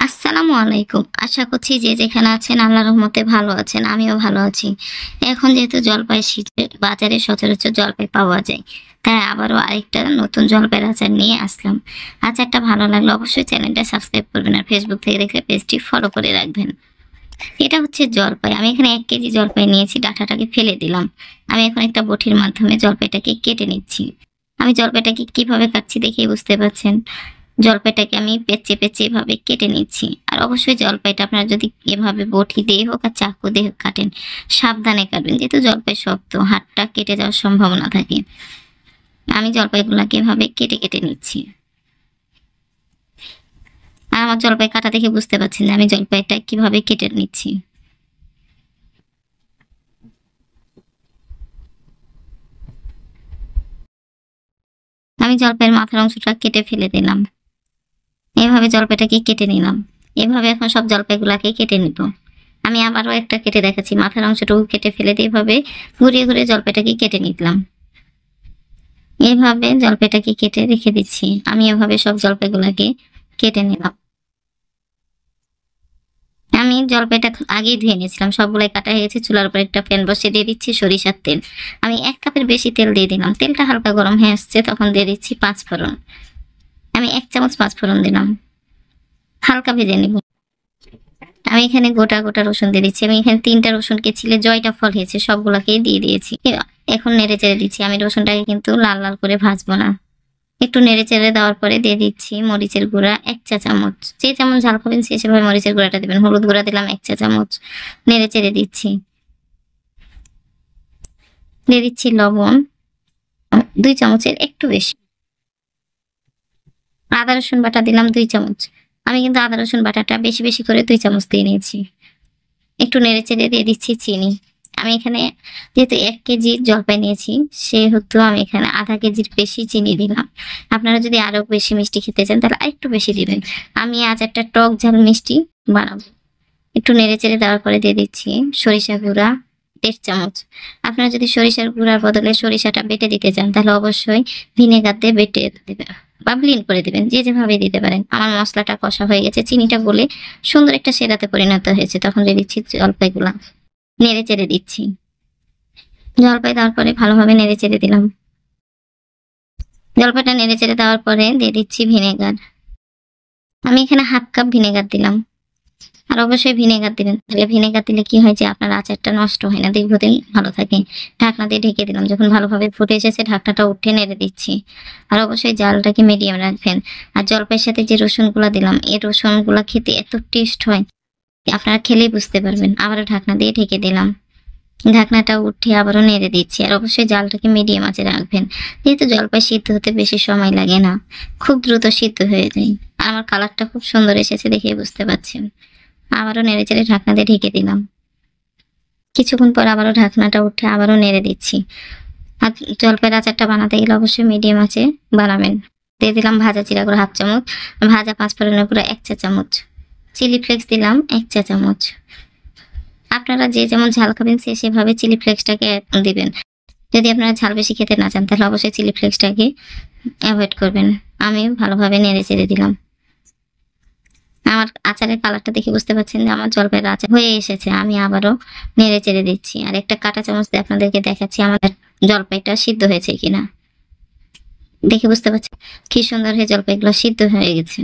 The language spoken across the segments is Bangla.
আসসালামু আলাইকুম। আশা করছি যে যেখানে আছেন আল্লাহর রহমতে ভালো আছেন। আমিও ভালো আছি। এখন যেহেতু জলপাই শীতে বাজারে সচরাচর জলপাই পাওয়া যায়। তাই আবারও আরেকটা নতুন জলপাইয়ের আচার নিয়ে আসলাম। আচারটা ভালো লাগলে অবশ্যই চ্যানেলটা সাবস্ক্রাইব করবেন আর ফেসবুক থেকে দেখলে পেজটি ফলো করে রাখবেন। এটা হচ্ছে জলপাই। আমি এখানে ১ কেজি জলপাই নিয়েছি, ডাঁটাটাকে ফেলে দিলাম। আমি এখন একটা বটির মাধ্যমে জলপাইটাকে কেটে নিচ্ছি। আমি জলপাইটাকে কিভাবে কাটছি দেখেই বুঝতে পারছেন। জলপাইটাকে আমি পেঁচে পেঁচে এভাবে কেটে নিচ্ছি। আর অবশ্যই জলপাইটা আপনারা যদি এভাবে বটি দিয়ে হোক আর চাকু দিয়ে হোক কাটেন, সাবধানে কাটবেন যেহেতু জলপাই শক্ত, হাতটা কেটে যাওয়ার সম্ভাবনা থাকে। আমি জলপাইগুলাকে এভাবে কেটে কেটে নিচ্ছি। আর আমার জলপাই কাটা দেখে বুঝতে পারছেন যে আমি জলপাইটা কিভাবে কেটে নিচ্ছি। আমি জলপাইয়ের মাথার অংশটা কেটে ফেলে দিলাম। এভাবে জলপাইটাকে কেটে নিলাম। এভাবে এখন সব জলপাইগুলাকে কেটে নিব। আমি আবারও একটা কেটে দেখাচ্ছি। মাথার অংশটুকু কেটে ফেলে দিয়ে এভাবে ঘুরিয়ে ঘুরিয়ে জলপাইটাকে কেটে নিলাম। এভাবে জলপাইটাকে কেটে রেখে দিচ্ছি। আমি এভাবে সব জলপাইগুলাকে কেটে নিলাম। আমি জলপাইটা আগেই ধুয়ে নিয়েছিলাম। সবগুলাই কাটা হয়ে গেছে। চুলার উপর একটা প্যান বসিয়ে দিয়ে দিচ্ছি সরিষার তেল। আমি ১ কাপের বেশি তেল দিয়ে দিলাম। তেলটা হালকা গরম হয়ে আসছে তখন দিয়ে দিচ্ছি ৫ ফোড়ন। আমি ১ চামচ ৫ ফোড়ন দিলাম। হালকা ভেজে নিব। আমি এখানে গোটা গোটা রসুন দিয়ে দিচ্ছি। আমি এখানে ৩টা রসুনকে ছিলে জয়টা ফল হয়েছে সবগুলাকেই দিয়ে দিয়েছি। এখন নেড়ে চেড়ে দিচ্ছি। আমি রসুনটাকে কিন্তু লাল লাল করে ভাজবো না। একটু নেড়ে চেড়ে দেওয়ার পরে দিয়ে দিচ্ছি মরিচের গুঁড়া ১ চা চামচ। যে যেমন ঝাল খাবেন সে সেভাবে মরিচের গুঁড়াটা দিবেন। হলুদ গুঁড়া দিলাম ১ চা চামচ। নেড়ে চেড়ে দিচ্ছি। দিয়ে দিচ্ছি লবণ ২ চামচের একটু বেশি। আদা রসুন বাটা দিলাম ২ চামচ। আমি কিন্তু আদা রসুন বাটাটা বেশি বেশি করে ২ চামচ দিয়ে নিয়েছি। একটু নেড়ে চেড়ে দিয়ে দিচ্ছি চিনি। আমি এখানে যেহেতু ১ কেজি জলপাই নিয়েছি সেহেতু আমি এখানে আধা কেজির বেশি চিনি দিলাম। আপনারা যদি আরো বেশি মিষ্টি খেতে চান তাহলে আরেকটু বেশি দিবেন। আমি আজ একটা টক ঝাল মিষ্টি বানাবো। একটু নেড়ে চেড়ে দেওয়ার পরে দিয়ে দিচ্ছি সরিষা গুঁড়া ১.৫ চামচ। আপনারা যদি সরিষার গুঁড়ার বদলে সরিষাটা বেটে দিতে চান তাহলে অবশ্যই ভিনেগার দিয়ে বেটে দিবেন বা ব্লেন্ড করে দিবেন, যে যেভাবে দিতে পারেন। আমার মশলাটা কষা হয়ে গেছে, চিনিটা গলে সুন্দর একটা সেরাতে পরিণত হয়েছে। তখন দিয়ে দিচ্ছি জলপাইগুলা, নেড়ে চেড়ে দিচ্ছি। জলপাই দেওয়ার পরে ভালোভাবে নেড়ে চেড়ে দিলাম। জলপাইটা নেড়ে চেড়ে দেওয়ার পরে দিয়ে দিচ্ছি ভিনেগার। আমি এখানে 1/2 কাপ ভিনেগার দিলাম। আর অবশ্যই ভিনেগার দিবেন। তাহলে ভিনেগার দিলে কি হয় যে আপনার আচারটা নষ্ট হয় না, দীর্ঘদিন ভালো থাকে। ঢাকনা দিয়ে ঢেকে দিলাম। যখন ভালোভাবে ফুটে এসেছে ঢাকনাটা উঠিয়ে নেড়ে দিচ্ছি। আর অবশ্যই জালটাকে মিডিয়াম রাখবেন। আর জলপাইয়ের সাথে যে রসুনগুলা দিলাম এই রসুনগুলা খেতে এত টেস্ট হয় আপনারা খেলেই বুঝতে পারবেন। আবারও ঢাকনা দিয়ে ঢেকে দিলাম। ঢাকনাটা উঠিয়ে আবারও নেড়ে দিচ্ছি। আর অবশ্যই জালটাকে মিডিয়াম আঁচে রাখবেন। যেহেতু জলপাই সিদ্ধ হতে বেশি সময় লাগে না, খুব দ্রুত সিদ্ধ হয়ে যায়। আর আমার কালারটা খুব সুন্দর এসেছে দেখেই বুঝতে পারছেন। আবারও নেড়ে চেড়ে ঢাকনা দিয়ে ঢেকে দিলাম। কিছুক্ষণ পর আবারও ঢাকনাটা উঠে আবারও নেড়ে দিচ্ছি। আর জলপাইয়ের আচারটা বানাতে গেলে অবশ্যই মিডিয়াম আঁচে বানাবেন। দিয়ে দিলাম ভাজা জিরা গুঁড়ো 1/2 চামচ, ভাজা 5 ফোড়নের গুঁড়ো 1 চা চামচ, চিলি ফ্লেক্স দিলাম 1 চা চামচ। আপনারা যে যেমন ঝাল খাবেন সে সেভাবে চিলি ফ্লেক্সটাকে দিবেন। যদি আপনারা ঝাল বেশি খেতে না চান তাহলে অবশ্যই চিলি ফ্লেক্সটাকে অ্যাভয়েড করবেন। আমি ভালোভাবে নেড়ে চেড়ে দিলাম। আমার আচারের কালারটা দেখে বুঝতে পারছেন যে আমার জলপাইয়ের আচার হয়ে এসেছে। আমি আবারও নেড়ে চেড়ে দিচ্ছি। আর একটা কাঁটা চামচ দিয়ে আপনাদেরকে দেখাচ্ছি আমাদের জলপাইটা সিদ্ধ হয়েছে কিনা। দেখে বুঝতে পারছেন কি সুন্দর হয়ে জলপাইগুলো সিদ্ধ হয়ে গেছে।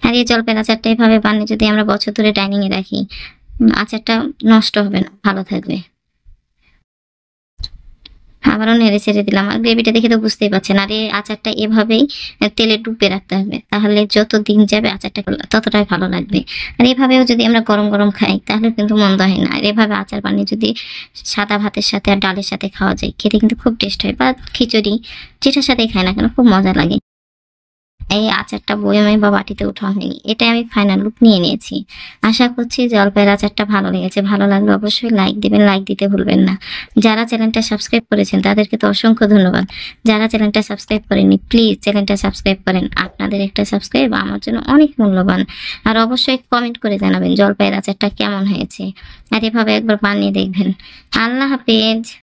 আর এই জলপাইয়ের আচারটা এভাবে বানিয়ে যদি আমরা বছর ধরে ডাইনিং এ রাখি, আচারটা নষ্ট হবে না, ভালো থাকবে। আবারও নেড়ে ছেড়ে দিলাম। আর গ্রেভিটা দেখে তো বুঝতেই পারছেন। আর এই আচারটা এভাবেই তেলে ডুবিয়ে রাখতে হবে। তাহলে যত দিন যাবে আচারটা ততটাই ভালো লাগবে। আর এভাবেও যদি আমরা গরম গরম খাই তাহলে কিন্তু মন্দ হয় না। আর এভাবে আচার বানিয়ে যদি সাদা ভাতের সাথে আর ডালের সাথে খাওয়া যায় খেতে কিন্তু খুব টেস্ট হয়, বা খিচুড়ি যেটার সাথে খাই না কেন খুব মজা লাগে। এই আচারটা বয়ামে বা বাটিতে ওঠা হয়নি। এটাই আমি ফাইনাল লুক নিয়ে নিয়েছি। আশা করছি জলপাইয়ের আচারটা ভালো লেগেছে। ভালো লাগলে অবশ্যই লাইক দিবেন, লাইক দিতে ভুলবেন না। যারা চ্যানেলটা সাবস্ক্রাইব করেছেন তাদেরকে তো অসংখ্য ধন্যবাদ। যারা চ্যানেলটা সাবস্ক্রাইব করেননি প্লিজ চ্যানেলটা সাবস্ক্রাইব করেন। আপনাদের একটা সাবস্ক্রাইব আমার জন্য অনেক মূল্যবান। আর অবশ্যই কমেন্ট করে জানাবেন জলপাইয়ের আচারটা কেমন হয়েছে। আর এভাবে একবার বানিয়ে দেখবেন। আল্লাহ হাফেজ।